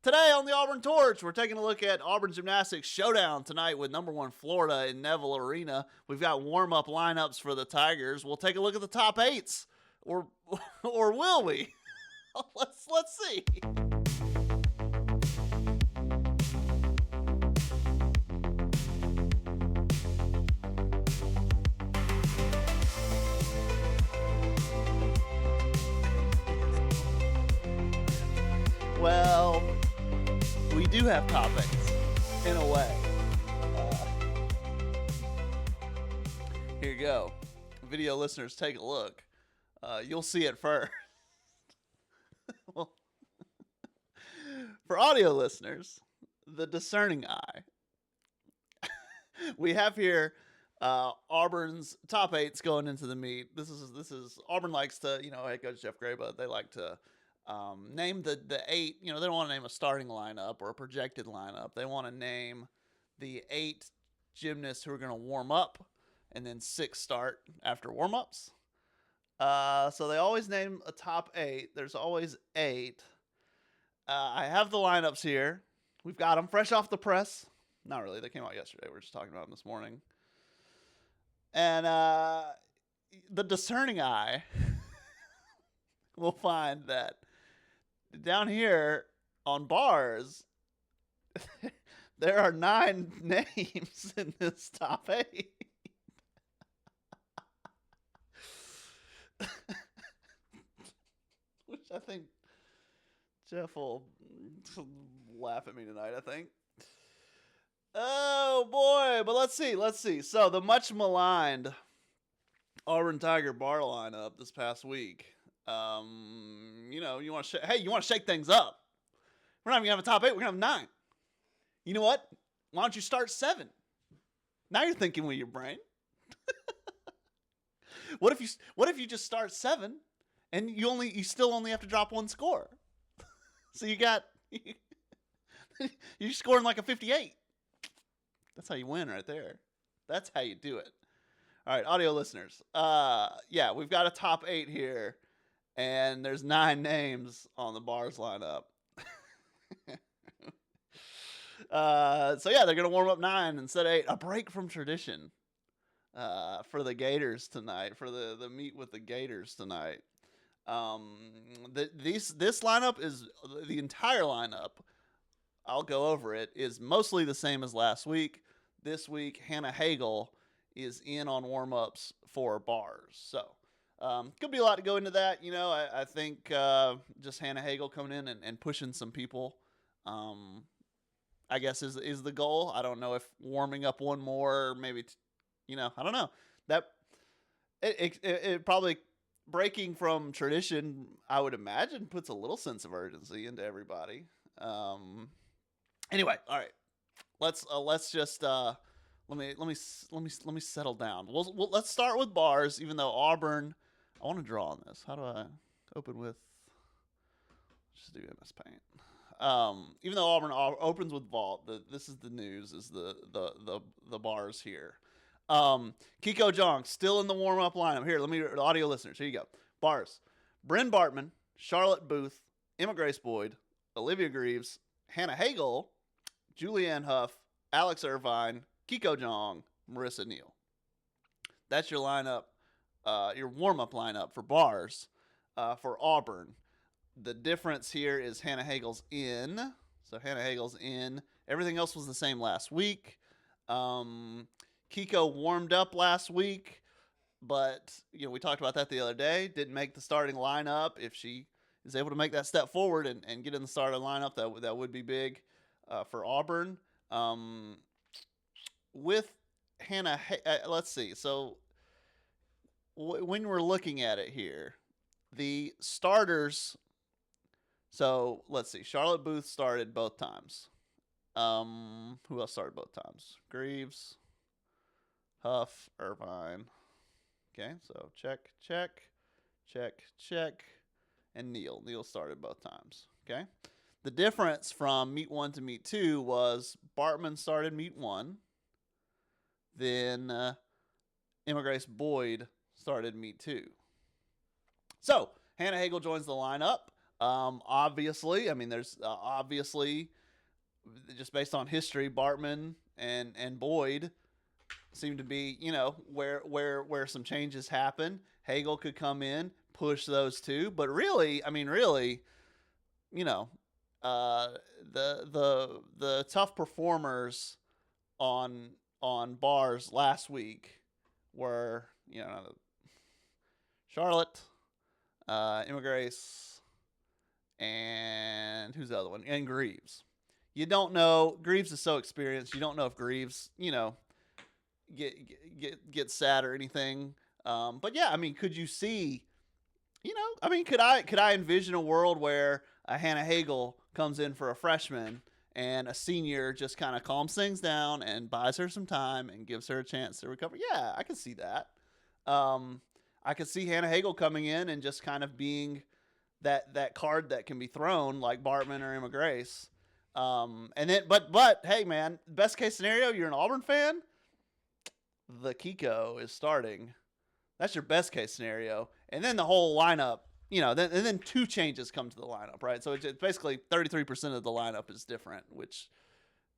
Today on the Auburn Torch, we're taking a look at Auburn Gymnastics showdown tonight with number 1 Florida in Neville Arena. We've got warm-up lineups for the Tigers. We'll take a look at the top 8s, or will we? Let's see. Well, we do have top 8s, in a way. Here you go. Video listeners, take a look. You'll see it first. Well, for audio listeners, the discerning eye. We have here Auburn's top 8s going into the meet. This is Auburn likes to, head coach Jeff Graba, they like to name the 8. They don't want to name a starting lineup or a projected lineup. They want to name the 8 gymnasts who are going to warm up, and then 6 start after warm-ups. So they always name a top 8. There's always 8. I have the lineups here. We've got them fresh off the press. Not really. They came out yesterday. We were just talking about them this morning. And the discerning eye will find that down here on bars, there are 9 names in this top 8. Which I think Jeff will laugh at me tonight, I think. Oh, boy. But let's see. So the much maligned Auburn Tiger bar lineup this past week. You want to shake things up. We're not even going to have a top 8. We're going to have 9. You know what? Why don't you start 7? Now you're thinking with your brain. What if you just start 7 and you still only have to drop 1 score? So you're scoring like a 58. That's how you win right there. That's how you do it. All right, audio listeners. We've got a top 8 here, and there's 9 names on the bars lineup. They're going to warm up 9 instead of 8. A break from tradition for the Gators tonight, for the meet with the Gators tonight. This lineup is the entire lineup. I'll go over it. Is mostly the same as last week. This week, Hannah Hagel is in on warm-ups for bars. So, could be a lot to go into that. I think just Hannah Hagel coming in and pushing some people, I guess is the goal. I don't know if warming up one more, maybe, I don't know. That it probably breaking from tradition, I would imagine, puts a little sense of urgency into everybody. Anyway, all right. Let's just let me settle down. Let's start with bars. Even though Auburn, I want to draw on this. How do I open with? Just do MS Paint. Even though Auburn opens with vault, this is the news. Is the bars here? Kiko Jong still in the warm up lineup. Here, audio listeners. Here you go. Bars: Bryn Bartman, Charlotte Booth, Emma Grace Boyd, Olivia Greaves, Hannah Hagel, Julianne Huff, Alex Irvine, Kiko Jong, Marissa Neal. That's your lineup, your warm-up lineup for bars for Auburn. The difference here is Hannah Hagel's in. So Hannah Hagel's in. Everything else was the same last week. Kiko warmed up last week, but we talked about that the other day. Didn't make the starting lineup. If she is able to make that step forward and get in the starting lineup, that would be big for Auburn. With Hannah, let's see. So when we're looking at it here, the starters. So let's see. Charlotte Booth started both times. Who else started both times? Greaves, Huff, Irvine. Okay, so check, and Neal. Neal started both times. Okay. The difference from meet 1 to meet 2 was Bartman started meet 1. Then Emma Grace Boyd started meet 2. So Hannah Hagel joins the lineup. Obviously, I mean, there's obviously just based on history, Bartman and Boyd seem to be, where some changes happen. Hagel could come in, push those two, but really, I mean, really, you know, uh, the tough performers on bars last week were, Charlotte, Emma Grace, and who's the other one? And Greaves. You don't know. Greaves is so experienced. You don't know if Greaves, get sad or anything. But yeah, I mean, could you see? I mean, could I envision a world where a Hannah Hagel comes in for a freshman and a senior just kind of calms things down and buys her some time and gives her a chance to recover? Yeah, I could see that. I could see Hannah Hagel coming in and just kind of being that card that can be thrown like Bartman or Emma Grace. And then, but hey, man, best case scenario, you're an Auburn fan. The Kiko is starting. That's your best case scenario, and then the whole lineup. And then two changes come to the lineup, right? So it's basically 33% of the lineup is different, which,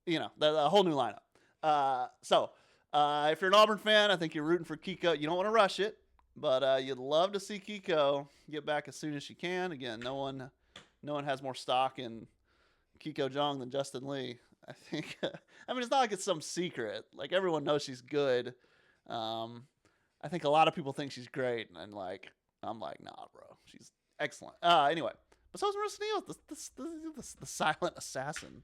the whole new lineup. So if you're an Auburn fan, I think you're rooting for Kiko. You don't want to rush it, but you'd love to see Kiko get back as soon as she can. Again, no one has more stock in Kiko Jong than Justin Lee. I think. I mean, it's not like it's some secret. Like, everyone knows she's good. I think a lot of people think she's great, and I'm like, nah, bro, she's excellent. Anyway, but so is Marissa Neal, the silent assassin.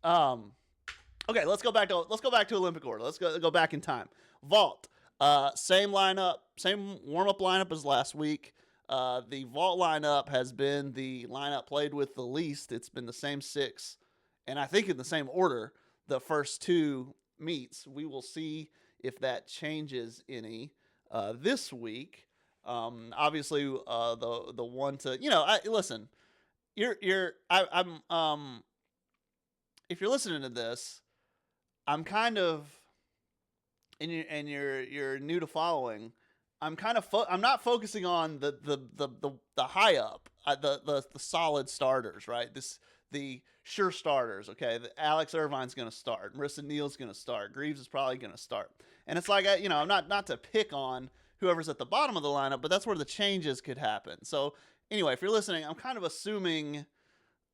Okay, let's go back to Olympic order. Let's go back in time. Vault, same lineup, same warm up lineup as last week. The vault lineup has been the lineup played with the least. It's been the same 6, and I think in the same order the first 2 meets. We will see if that changes any this week. Obviously, the one to listen. I'm if you're listening to this, I'm kind of and you're new to following. I'm kind of I'm not focusing on the high up, the solid starters, right? The sure starters. Okay, Alex Irvine's going to start. Marissa Neal's going to start. Greaves is probably going to start. And it's like, I'm not to pick on whoever's at the bottom of the lineup, but that's where the changes could happen. So anyway, if you're listening, I'm kind of assuming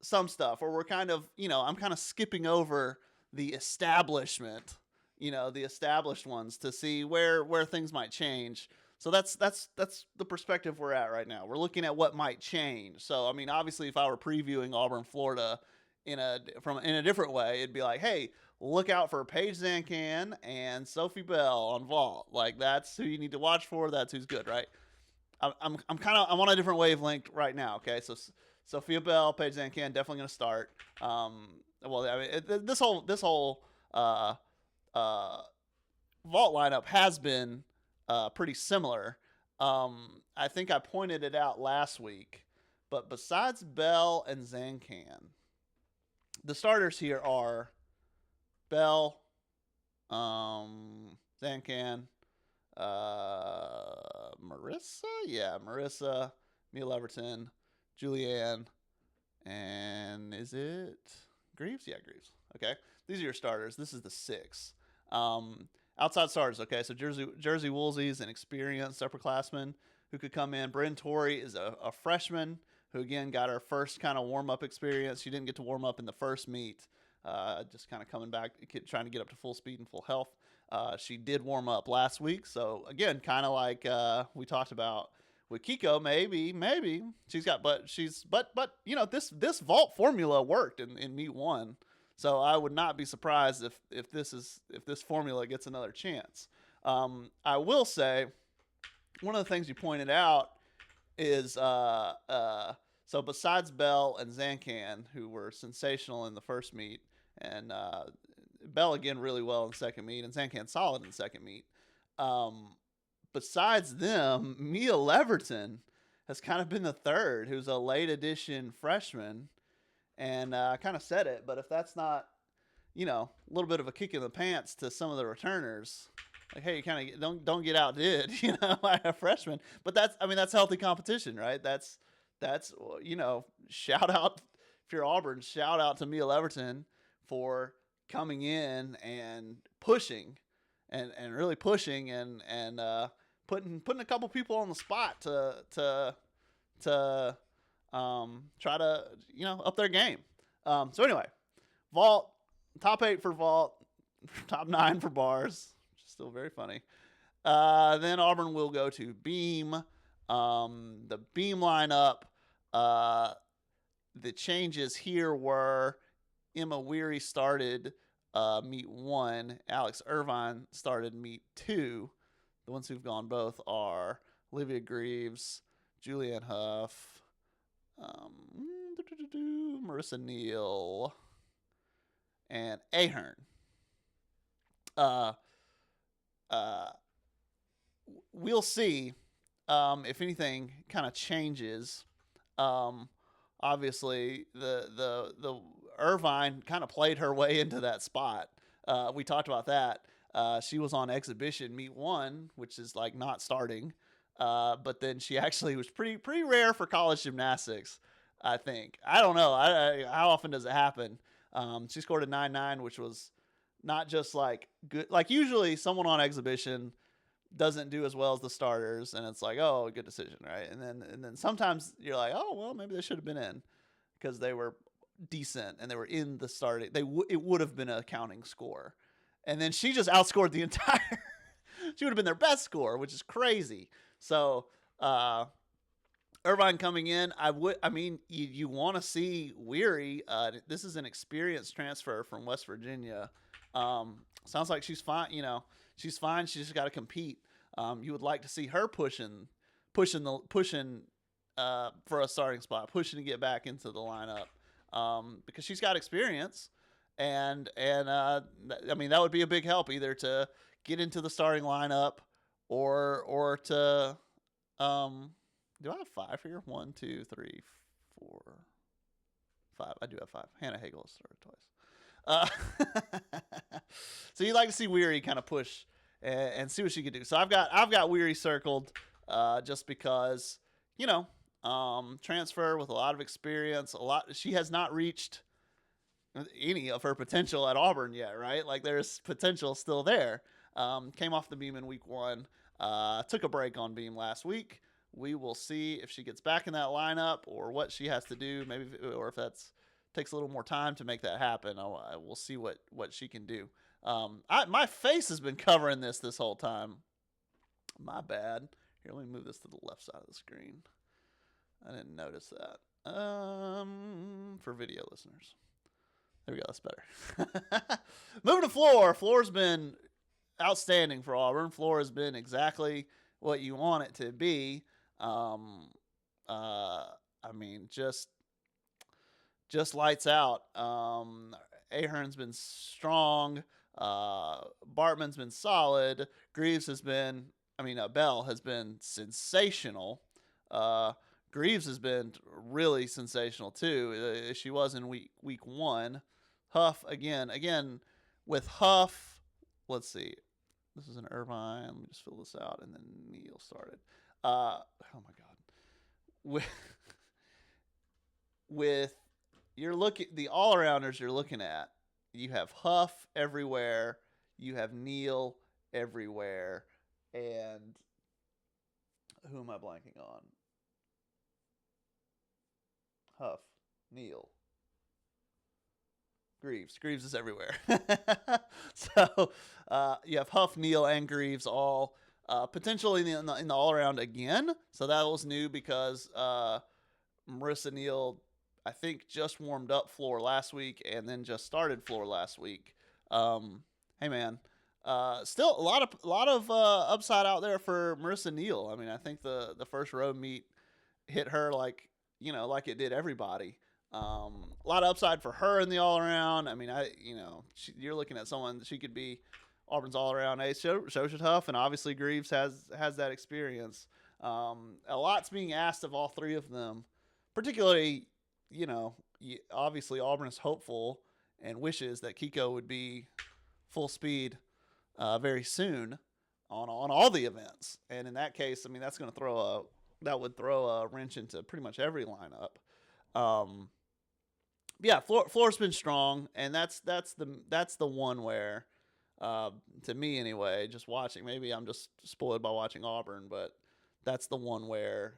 some stuff, or we're kind of, I'm kind of skipping over the establishment, the established ones to see where things might change. So that's the perspective we're at right now. We're looking at what might change. So I mean, obviously, if I were previewing Auburn, Florida, in a different way, it'd be like, hey, look out for Paige Zancan and Sophie Bell on vault. Like, that's who you need to watch for. That's who's good, right? I'm on a different wavelength right now. Okay, so Sophia Bell, Paige Zancan, definitely going to start. Well, I mean, this whole vault lineup has been pretty similar. I think I pointed it out last week, but besides Bell and Zancan, the starters here are Bell, Zancan, Marissa, Mia Leverton, Julianne, and is it Greaves? Yeah, Greaves. Okay, these are your starters. This is the 6. Outside starters, okay, so Jersey Woolsey's an experienced upperclassman who could come in. Bryn Torrey is a freshman who, again, got her first kind of warm-up experience. She didn't get to warm up in the first meet, just kind of coming back, trying to get up to full speed and full health. She did warm up last week, so, again, kind of like we talked about with Kiko, maybe she's got, but this vault formula worked in meet 1. So I would not be surprised if this formula gets another chance. I will say, one of the things you pointed out is so besides Bell and Zancan, who were sensational in the first meet, and Bell again really well in the second meet, and Zancan solid in the second meet. Besides them, Mia Leverton has kind of been the third, who's a late edition freshman. And I kind of said it, but if that's not, a little bit of a kick in the pants to some of the returners, like, hey, you kind of don't get outdid, by a freshman. But that's healthy competition, right? That's That's, shout out if you're Auburn, shout out to Mia Leverton for coming in and pushing and really pushing and putting a couple people on the spot to try to up their game. So anyway, vault top 8 for vault, top 9 for bars, which is still very funny. Then Auburn will go to beam. The beam lineup. The changes here were Emma Weary started meet 1. Alex Irvine started meet 2. The ones who've gone both are Olivia Greaves, Julianne Huff, Marissa Neal, and Ahern. We'll see if anything kind of changes. Obviously, the Irvine kind of played her way into that spot. We talked about that. She was on exhibition meet 1, which is like not starting. But then she actually was pretty rare for college gymnastics, I think. I don't know. How often does it happen? She scored a 9.9, which was not just like good. Like usually someone on exhibition doesn't do as well as the starters, and it's like, oh, good decision, right? And then sometimes you're like, oh, well, maybe they should have been in because they were decent and they were in the starting. It would have been a counting score, and then she just outscored the entire. She would have been their best score, which is crazy. So Irvine coming in, you want to see Weary. This is an experienced transfer from West Virginia. Sounds like she's fine. She's fine. She just got to compete. You would like to see her pushing for a starting spot, pushing to get back into the lineup, because she's got experience, and that would be a big help either to get into the starting lineup or to do I have 5 here? 1, 2, 3, 4, 5. I do have 5. Hannah Hagel started twice. So you'd like to see Weary kind of push and see what she could do. So I've got Weary circled just because transfer with a lot of experience. She has not reached any of her potential at Auburn yet, right? Like there's potential still there. Came off the beam in week 1. Took a break on beam last week. We will see if she gets back in that lineup or what she has to do, maybe, or if that's takes a little more time to make that happen. We'll see what she can do. My face has been covering this whole time. My bad. Here, let me move this to the left side of the screen. I didn't notice that. For video listeners. There we go. That's better. Moving to floor. Floor's been outstanding for Auburn. Floor has been exactly what you want it to be. Just lights out. Ahern's been strong. Bartman's been solid. Greaves has been, Bell has been sensational. Greaves has been really sensational too. She was in week 1. Huff again with Huff. Let's see. This is an Irvine. Let me just fill this out, and then Neal started. Oh my God. With you're looking the all-arounders you're looking at, you have Huff everywhere, you have Neal everywhere, and who am I blanking on? Huff, Neal, Greaves. Greaves is everywhere. So you have Huff, Neal, and Greaves all potentially in the all-around again. So that was new because Marissa Neal, I think, just warmed up floor last week and then just started floor last week. Hey man, still a lot of upside out there for Marissa Neal. I think the first road meet hit her like it did everybody. A lot of upside for her in the all around. You're looking at someone that she could be Auburn's all around ace. Shosha Huff, and obviously Greaves has that experience. A lot's being asked of all 3 of them, particularly. Obviously Auburn is hopeful and wishes that Kiko would be full speed very soon on all the events. And in that case, that's going to throw that would throw a wrench into pretty much every lineup. Um, yeah, Florida's been strong, and that's the one where, to me anyway, just watching. Maybe I'm just spoiled by watching Auburn, but that's the one where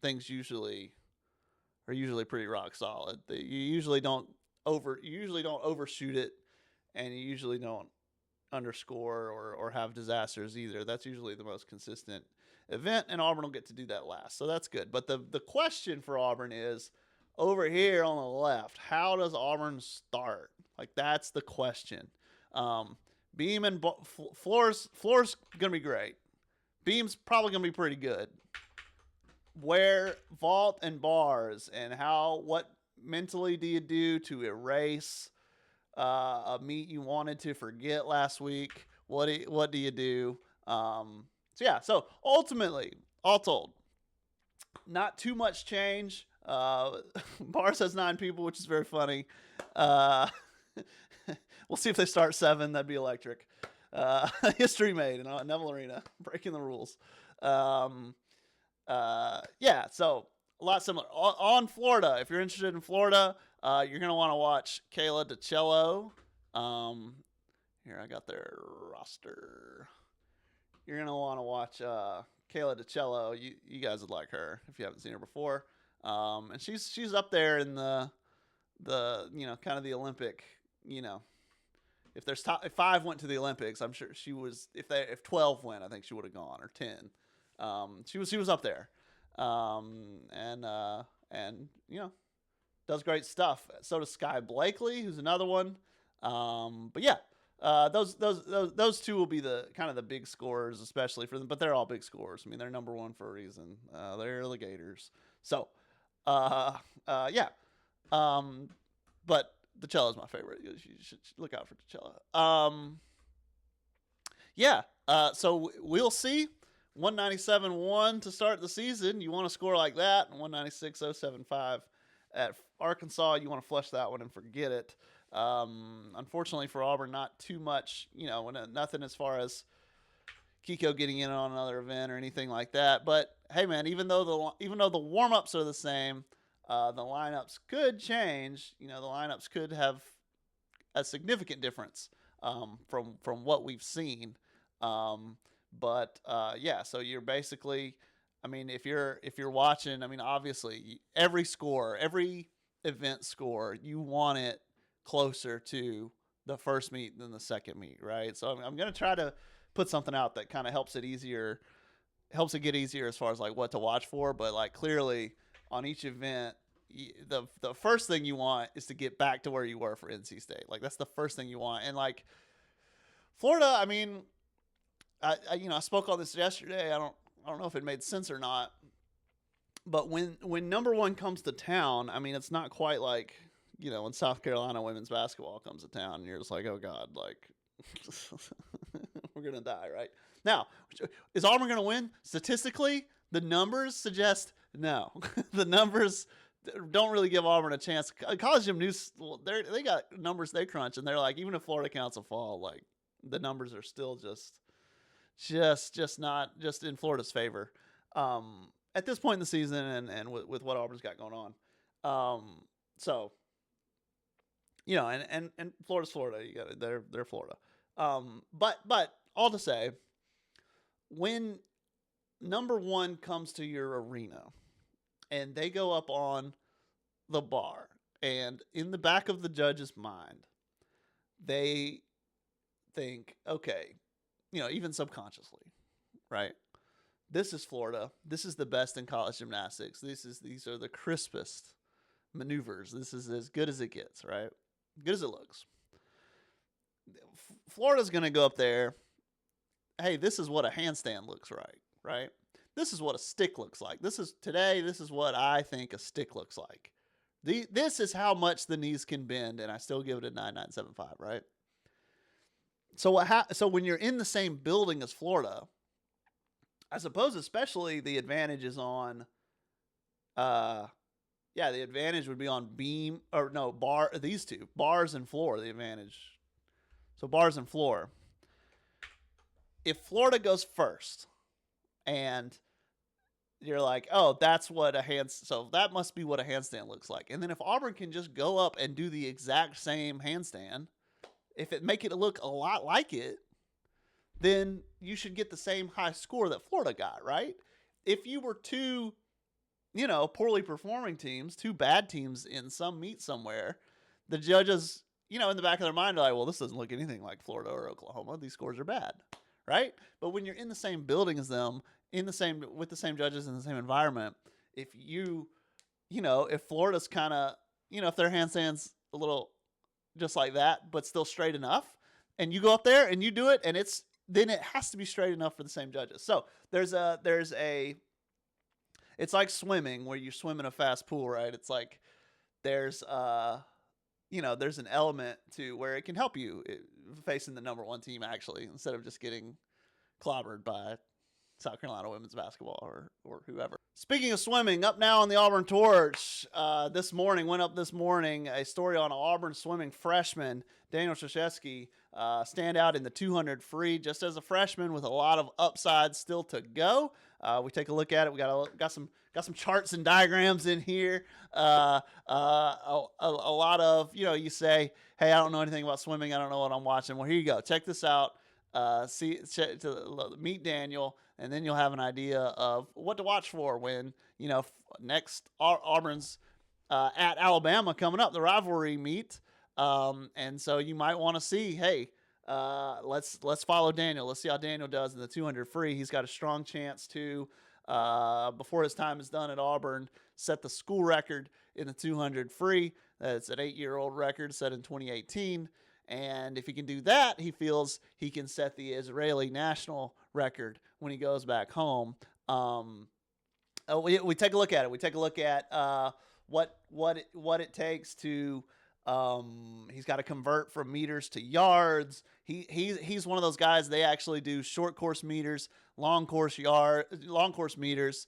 things are usually pretty rock solid. You usually don't overshoot it, and you usually don't underscore or have disasters either. That's usually the most consistent event, and Auburn will get to do that last. So that's good. But the question for Auburn is over here on the left, how does Auburn start? Like, that's the question. Beam and Floor's going to be great. Beam's probably going to be pretty good. Where vault and bars, and what mentally do you do to erase a meet you wanted to forget last week? What do you do? So ultimately, all told, not too much change. Bars has 9 people, which is very funny. We'll see if they start 7. That'd be electric. History made in Neville Arena, breaking the rules. So a lot similar. On Florida, if you're interested in Florida, you're going to want to watch Kayla DiCello. Here, I got their roster. You're going to want to watch Kayla DiCello. You guys would like her if you haven't seen her before. And she's up there in the kind of the Olympic, if 5 went to the Olympics, I'm sure she was. If 12 went, I think she would have gone, or 10. She was up there, and does great stuff. So does Sky Blakely, who's another one. Those 2 will be the kind of the big scorers, especially for them. But they're all big scorers. I mean, they're number 1 for a reason. They're the Gators. So, but DiCello is my favorite. You should look out for DiCello. So we'll see. 197.1 to start the season. You want to score like that, and 196.075 at Arkansas. You want to flush that one and forget it. Unfortunately for Auburn, not too much. Nothing as far as Kiko getting in on another event or anything like that. But hey, man, even though the warm-ups are the same, the lineups could change. The lineups could have a significant difference from what we've seen. So you're basically, if you're watching, obviously every event score, you want it closer to the first meet than the second meet, right? So I'm going to try to put something out that kind of helps it get easier as far as like what to watch for. But like clearly on each event, the first thing you want is to get back to where you were for NC State. Like that's the first thing you want. And like Florida, I spoke on this yesterday. I don't know if it made sense or not, but when number 1 comes to town, it's not quite like, when South Carolina women's basketball comes to town and you're just like, oh God, like we're going to die, right? Now, is Auburn going to win? Statistically, the numbers suggest no. The numbers don't really give Auburn a chance. College Gym News, they got numbers they crunch, and they're like, even if Florida counts a fall, like the numbers are still just not in Florida's favor at this point in the season, and with what Auburn's got going on. And Florida's Florida. You got it. They're Florida. But all to say, when number 1 comes to your arena and they go up on the bar, and in the back of the judge's mind, they think, okay, even subconsciously, right? This is Florida. This is the best in college gymnastics. These are the crispest maneuvers. This is as good as it gets, right? Good as it looks. Florida's going to go up there. Hey, this is what a handstand looks like, right? This is what a stick looks like. This is what I think a stick looks like. This is how much the knees can bend, and I still give it a 9.975, right? So when you're in the same building as Florida, I suppose especially the advantage is on the advantage would be on beam or no bar. These two, bars and floor, the advantage. So bars and floor. If Florida goes first, and you're like, oh, that's what so that must be what a handstand looks like. And then if Auburn can just go up and do the exact same handstand, if it make it look a lot like it, then you should get the same high score that Florida got, right? If you were two, poorly performing teams, two bad teams in some meet somewhere, the judges, in the back of their mind are like, well, this doesn't look anything like Florida or Oklahoma. These scores are bad, right? But when you're in the same building as them, with the same judges in the same environment, if if Florida's kind of, if their handstand's a little just like that, but still straight enough, and you go up there and you do it, and then it has to be straight enough for the same judges. So it's like swimming, where you swim in a fast pool, right? It's like there's an element to where it can help you facing the number one team, actually, instead of just getting clobbered by South Carolina women's basketball or whoever. Speaking of swimming, up now on the Auburn Torch, went up this morning, a story on Auburn swimming freshman Daniel Krzyzewski, stand out in the 200 free just as a freshman with a lot of upside still to go. We take a look at it. We got some charts and diagrams in here. A lot of, you say, hey, I don't know anything about swimming. I don't know what I'm watching. Well, here you go. Check this out. Meet Daniel, and then you'll have an idea of what to watch for when, next Auburn's at Alabama coming up, the rivalry meet. And so you might want to see, hey, let's follow Daniel. Let's see how Daniel does in the 200 free. He's got a strong chance to, before his time is done at Auburn, set the school record in the 200 free. That's an 8-year-old record set in 2018. And if he can do that, he feels he can set the Israeli national record when he goes back home. We take a look at it. We take a look at what it takes to. He's got to convert from meters to yards. He's one of those guys. They actually do short course meters, long course meters,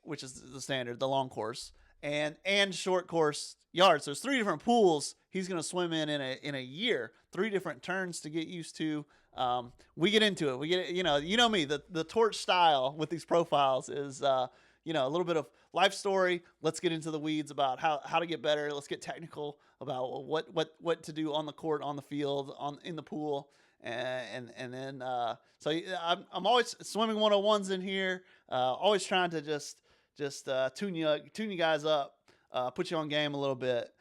which is the standard, the long course, and short course yards. There's 3 different pools he's going to swim in a year. 3 different turns to get used to. We get into it. We get, you know me, the torch style with these profiles is, a little bit of life story. Let's get into the weeds about how to get better. Let's get technical about what to do on the court, on the field, in the pool. And then, so I'm always swimming 101s in here. Always trying to just tune you guys up, put you on game a little bit,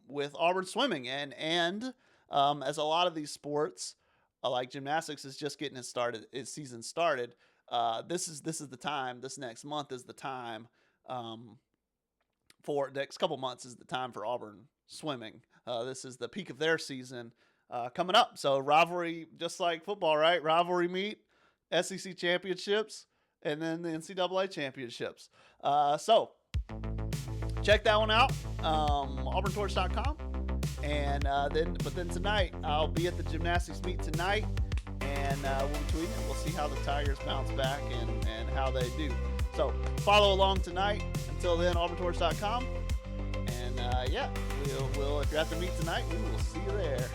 with Auburn swimming. And as a lot of these sports, like gymnastics is just getting its season started. This is the time. This next month is the time. For next couple months is the time for Auburn swimming. This is the peak of their season coming up. So rivalry, just like football, right? Rivalry meet, SEC championships, and then the NCAA championships. So check that one out. AuburnTorch.com. And then tonight I'll be at the gymnastics meet tonight, and we'll be tweeting. We'll see how the Tigers bounce back and how they do. So follow along tonight. Until then, AuburnTorch.com. And we'll if you're at the meet tonight, we will see you there.